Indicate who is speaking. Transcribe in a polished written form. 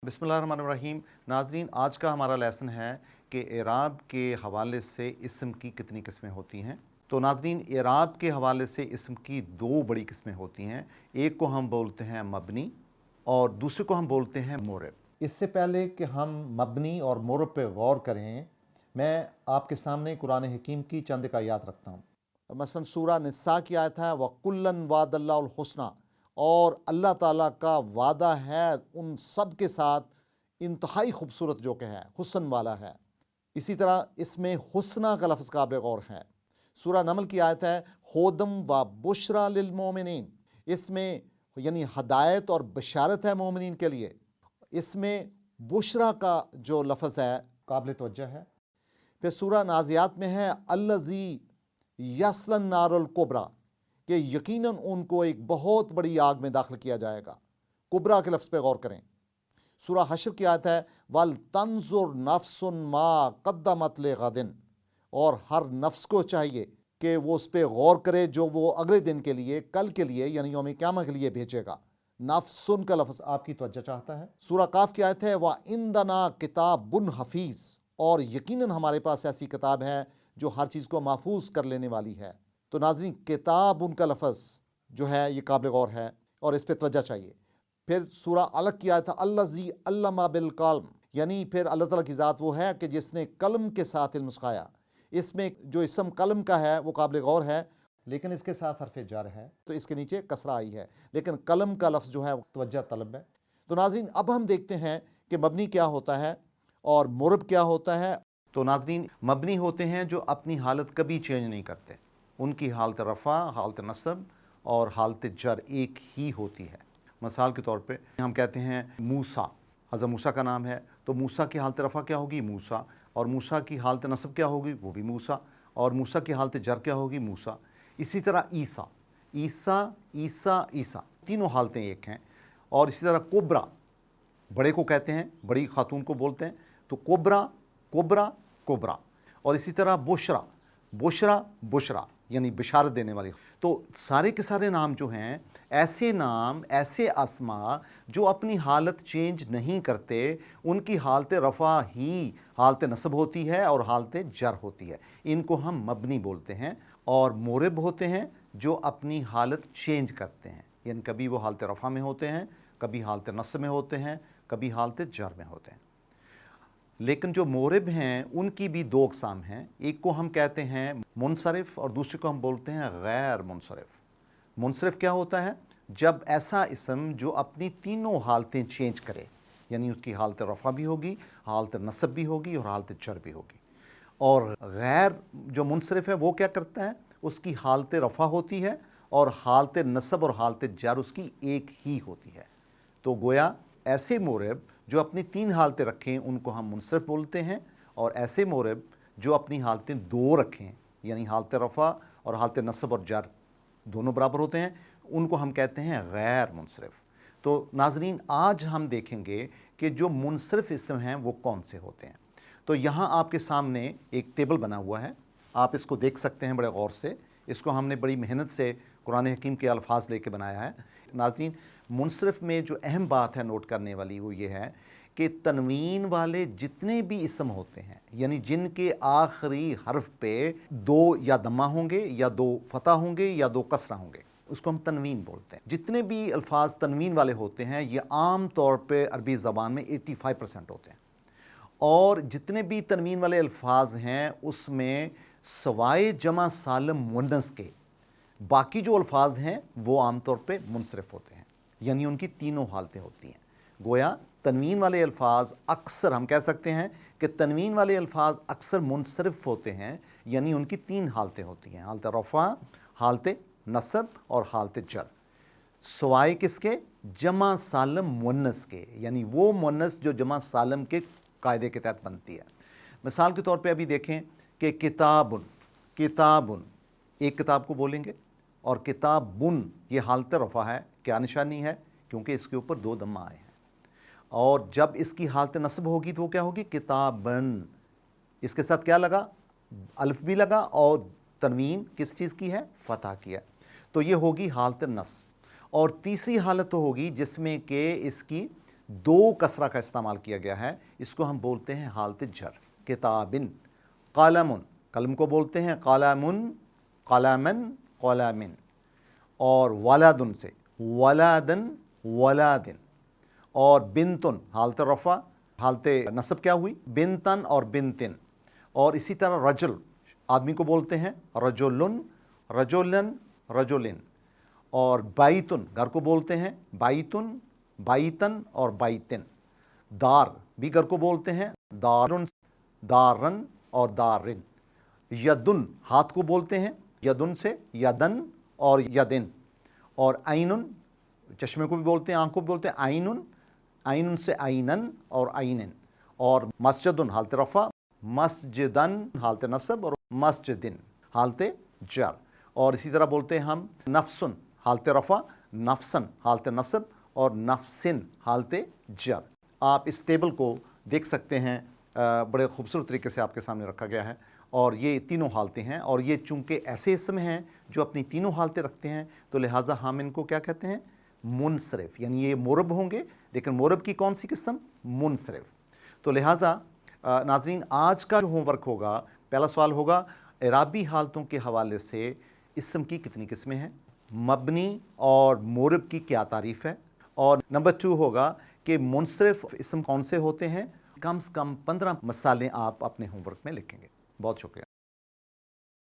Speaker 1: बिस्मिल्लाहिर्रहमानिर्रहीम। नाज़रीन, आज का हमारा लेसन है कि एराब के हवाले से इस्म की कितनी किस्में होती हैं। तो नाज़रीन, एराब के हवाले से इस्म की दो बड़ी किस्में होती हैं। एक को हम बोलते हैं मबनी और दूसरे को हम बोलते हैं मोरब।
Speaker 2: इससे पहले कि हम मबनी और मोरब पे गौर करें, मैं आपके सामने कुरान हकीम की चंद आयात रखता हूँ।
Speaker 1: मसलन सूरा निसा की आयत है वकुल्लन वादल्लाहुल हुस्ना, और अल्लाह ताला का वादा है उन सब के साथ इंतहाई खूबसूरत जो कि है, हुस्न वाला है। इसी तरह इसमें हुस्ना का लफ्ज़ काबिल गौर है। सूरा नमल की आयत है होदम व बुशरा लिल मोमिनीन, इसमें यानी हदायत और बशारत है मोमिनीन के लिए। इसमें बुशरा का जो लफ्ज़ है
Speaker 2: काबिल तवज्जो है।
Speaker 1: फिर सूरा नाज़ियात में है अल्लज़ी यस्लन नारुल कुबरा, कि यकीनन उनको एक बहुत बड़ी आग में दाखिल किया जाएगा। कुबरा के लफ्ज़ पे गौर करें। सूरा हश्र की आयत है वल तंजुर नफ्सुन मा कद्दमत लिगदिन, और हर नफ्स को चाहिए कि वो उस पर गौर करे जो वो अगले दिन के लिए, कल के लिए यानी यौम क़यामत के लिए भेजेगा। नफ्सुन का लफ्ज़
Speaker 2: आपकी तवज्जो चाहता है।
Speaker 1: सूरा काफ की आयत है व इंदना किताबुन हफीज़, और यकीनन हमारे पास ऐसी किताब है जो हर चीज़ को महफूज कर लेने वाली है। तो नाज़रीन, किताब उनका लफ्ज़ जो है ये काबिल गौर है और इस पर तवज्जो चाहिए। फिर सूरा अलग की आयत है अल्लज़ी अल्लमा बिल कलम, यानी फिर अल्लाह ताला की ज़ात वो है कि जिसने कलम के साथ इल्म सिखाया। इसमें जो इसम कलम का है वो काबिल गौर है,
Speaker 2: लेकिन इसके साथ हरफ जर है
Speaker 1: तो इसके नीचे कसरा आई है, लेकिन कलम का लफ्ज़ जो है
Speaker 2: तवज्जो तलब है।
Speaker 1: तो नाज़रीन, अब हम देखते हैं कि मबनी क्या होता है और मुरब क्या होता है। तो नाज़रीन, मबनी होते हैं जो अपनी हालत कभी चेंज नहीं करते। उनकी हालत रफ़ा, हालत नस्ब और हालत जर एक ही होती है। मिसाल के तौर पे हम कहते हैं मूसा, हज़रत मूसा का नाम है, तो मूसा की हालत रफ़ा क्या होगी? मूसा। और मूसा की हालत नस्ब क्या होगी? वो भी मूसा। और मूसा की हालत जर क्या होगी? मूसा। इसी तरह ईसा, ईसा, ईसा, ईसा, तीनों हालतें एक हैं। और इसी तरह कोबरा, बड़े को कहते हैं, बड़ी खातून को बोलते हैं, तो कोबरा, कोबरा, कोबरा। और इसी तरह बुशरा, बुशरा, बुशरा, यानी बिशारत देने वाली। तो सारे के सारे नाम जो हैं, ऐसे नाम, ऐसे आसमा जो अपनी हालत चेंज नहीं करते, उनकी हालत रफ़ा ही हालत नस्ब होती है और हालत जर होती है। इनको हम मबनी बोलते हैं। और मोरब होते हैं जो अपनी हालत चेंज करते हैं, यानी कभी वो हालत रफ़ा में होते हैं, कभी हालत नस्ब में होते हैं, कभी हालत जर में होते हैं। लेकिन जो मोरब हैं उनकी भी दो अक़साम हैं। एक को हम कहते हैं मुनसरिफ़ और दूसरे को हम बोलते हैं गैर मुनसरिफ़। मुनसरिफ़ क्या होता है? जब ऐसा इसम जो अपनी तीनों हालतें चेंज करे, यानी उसकी हालत रफ़ा भी होगी, हालत नस्ब भी होगी और हालत जर भी होगी। और गैर जो मुनसरिफ़ है वो क्या करता है? उसकी हालत रफ़ा होती है और हालत नस्ब और हालत जर उसकी एक ही होती है। तो गोया ऐसे मोरब जो अपनी तीन हालतें रखें उनको हम मुनसरिफ़ बोलते हैं, और ऐसे मोरब जो अपनी हालतें दो रखें, यानी हालत रफ़ा और हालत नस्ब और जर दोनों बराबर होते हैं, उनको हम कहते हैं गैर मुनसरिफ़। तो नाज़रीन, आज हम देखेंगे कि जो मुनसरिफ़ इसम हैं वो कौन से होते हैं। तो यहाँ आपके सामने एक टेबल बना हुआ है, आप इसको देख सकते हैं बड़े गौर से। इसको हमने बड़ी मेहनत से कुरान हकीम के अल्फाज लेके बनाया है। नाज़रीन, मुनसरिफ़ में जो अहम बात है नोट करने वाली वो ये है कि तनवीन वाले जितने भी इसम होते हैं, यानी जिनके आखिरी हर्फ पे दो या दम्मा होंगे या दो फ़तह होंगे या दो कसरा होंगे, उसको हम तनवीन बोलते हैं। जितने भी अल्फाज तनवीन वाले होते हैं ये आम तौर पे अरबी ज़बान में 85% होते हैं। और जितने भी तनवीन वाले अल्फाज हैं उसमें सवाए जमा सालम मुन्नस के बाकी जो अल्फाज हैं वो आम तौर पे मुनसरिफ़ होते हैं, यानी उनकी तीनों हालतें होती हैं। गोया तनवीन वाले अल्फाज अक्सर हम कह सकते हैं कि तनवीन वाले अल्फाज अक्सर मुनसरिफ़ होते हैं, यानी उनकी तीन हालतें होती हैं, हालत रफ़ा, हालत नस्ब और हालत जर। सवाए किसके? जमा सालम मुन्नस के, यानी वो मुन्नस जो जमा सालम के कायदे के तहत बनती है। मिसाल के तौर पे अभी देखें कि किताबुन, किताबुन एक किताब को बोलेंगे, और किताबुन ये हालत रफ़ा है। क्या निशानी है? क्योंकि इसके ऊपर दो दम्मा आए हैं। और जब इसकी हालत नस्ब होगी तो क्या होगी? किताबन। इसके साथ क्या लगा? अल्फ भी लगा, और तनवीन किस चीज़ की है? फ़तह की है। तो ये होगी हालत नस्ब। और तीसरी हालत तो होगी जिसमें कि इसकी دو کسرہ کا استعمال کیا گیا ہے، اس کو ہم بولتے ہیں حالت جر. کتابن. قلم، قلم کو بولتے ہیں قلمن، قلمن، قلمن. اور ولدن سے ولادن، ولادن. اور بنتن حالت رفع، حالت نصب کیا ہوئی؟ بنتن اور بنتن. اور اسی طرح رجل، آدمی کو بولتے ہیں رجلن، رجلن، رجلن. اور بیتن، گھر کو بولتے ہیں بیتن، بیتن اور بیتن. دار بھی گھر کو بولتے ہیں دارن، دارن اور دارن. یدن، ہاتھ کو بولتے ہیں یدن سے یدن اور یدن. اور عینن، چشمے کو بھی بولتے ہیں، آنکھ کو بھی بولتے ہیں عینن، عینن سے عینن اور عینن. اور مسجدن حالت رفع، مسجدن حالت نصب، اور مسجدن حالت جر. اور اسی طرح بولتے ہیں ہم نفسن حالت رفع، نفسن حالت نصب اور نفسن حالت جر. آپ اس ٹیبل کو دیکھ سکتے ہیں، بڑے خوبصورت طریقے سے آپ کے سامنے رکھا گیا ہے. اور یہ تینوں حالتیں ہیں، اور یہ چونکہ ایسے اسم ہیں جو اپنی تینوں حالتیں رکھتے ہیں، تو لہٰذا ہم ان کو کیا کہتے ہیں؟ منصرف. یعنی یہ مورب ہوں گے، لیکن مورب کی کون سی قسم؟ منصرف. تو لہٰذا ناظرین، آج کا جو ہوم ورک ہوگا، پہلا سوال ہوگا اعرابی حالتوں کے حوالے سے اسم کی کتنی قسمیں ہیں، مبنی اور مورب کی کیا تعریف ہے. اور نمبر 2 ہوگا کہ منصرف اسم کون سے ہوتے ہیں. کم سے کم 15 مثالیں آپ اپنے ہوم ورک میں لکھیں گے. بہت شکریہ.